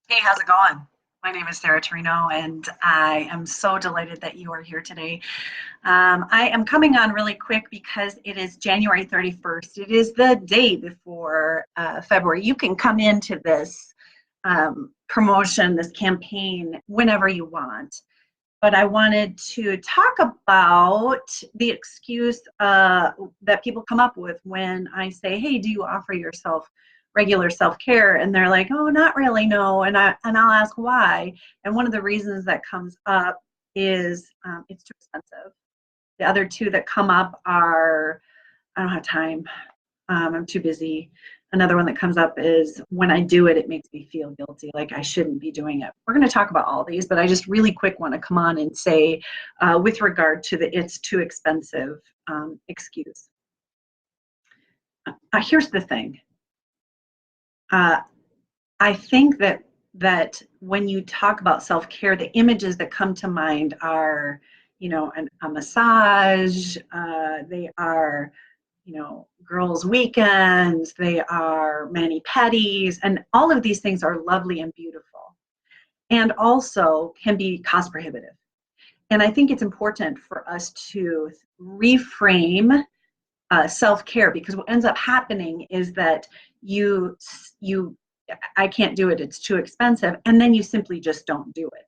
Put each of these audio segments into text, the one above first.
Hey, how's it going? My name is Sarah Torino, and I am so delighted that you are here today. I am coming on really quick because it is January 31st. It is the day before February. You can come into this promotion, this campaign, whenever you want. But I wanted to talk about the excuse that people come up with when I say, "Hey, do you offer yourself regular self-care?" And they're like, "Oh, not really, no." And I'll ask why. And one of the reasons that comes up is it's too expensive. The other two that come up are I don't have time. I'm too busy. Another one that comes up is when I do it, it makes me feel guilty, like I shouldn't be doing it. We're going to talk about all these, but I just really quick want to come on and say, with regard to the "it's too expensive" excuse. Here's the thing. Uh, I think that when you talk about self-care, the images that come to mind are, a massage. They are girls' weekends, they are mani-pedis, and all of these things are lovely and beautiful, and also can be cost prohibitive. And I think it's important for us to reframe self-care, because what ends up happening is that you I can't do it, it's too expensive, and then you simply just don't do it.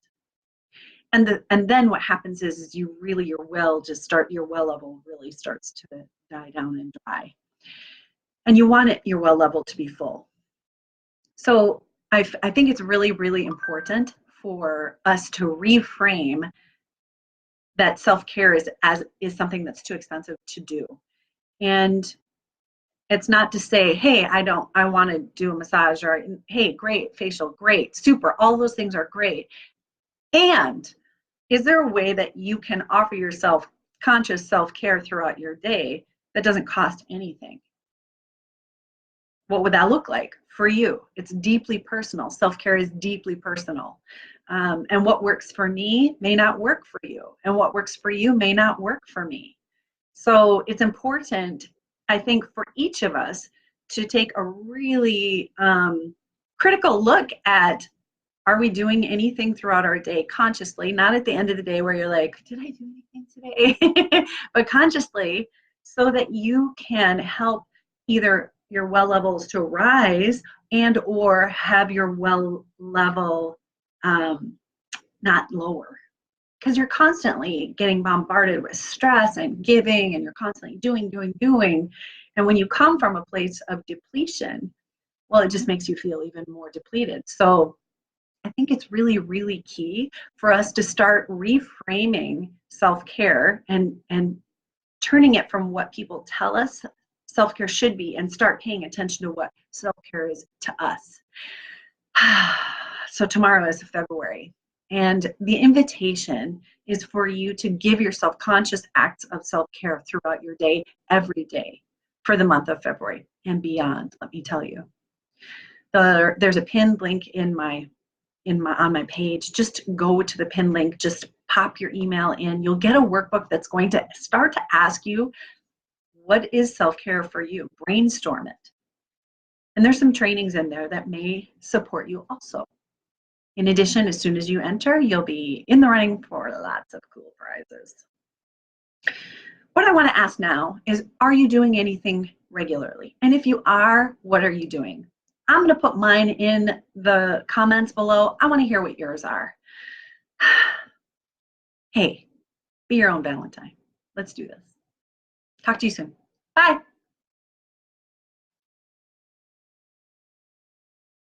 And then what happens is you really your well level really starts to die down and dry, and you want your well level to be full. So I think it's really, really important for us to reframe that self-care is something that's too expensive to do. And it's not to say, "Hey, I want to do a massage," or, "Hey, great, facial, great, super, all those things are great." And is there a way that you can offer yourself conscious self-care throughout your day that doesn't cost anything? What would that look like for you? It's deeply personal. Self-care is deeply personal. And what works for me may not work for you. And what works for you may not work for me. So it's important, I think, for each of us to take a really critical look at, are we doing anything throughout our day consciously, not at the end of the day where you're like, "Did I do anything today?" But consciously, so that you can help either your well levels to rise and or have your well level um, not lower, because you're constantly getting bombarded with stress and giving, and you're constantly doing. And when you come from a place of depletion, well, it just makes you feel even more depleted. So I think it's really, really key for us to start reframing self-care and turning it from what people tell us self-care should be, and start paying attention to what self-care is to us. So tomorrow is February, and the invitation is for you to give yourself conscious acts of self-care throughout your day, every day, for the month of February and beyond. Let me tell you, there's a pinned link on my page. Just go to the pin link, just pop your email in. You'll get a workbook that's going to start to ask you, what is self-care for you? Brainstorm it. And there's some trainings in there that may support you also. In addition, as soon as you enter, you'll be in the running for lots of cool prizes. What I want to ask now is, are you doing anything regularly? And if you are, what are you doing? I'm going to put mine in the comments below. I want to hear what yours are. Hey, be your own Valentine. Let's do this. Talk to you soon. Bye.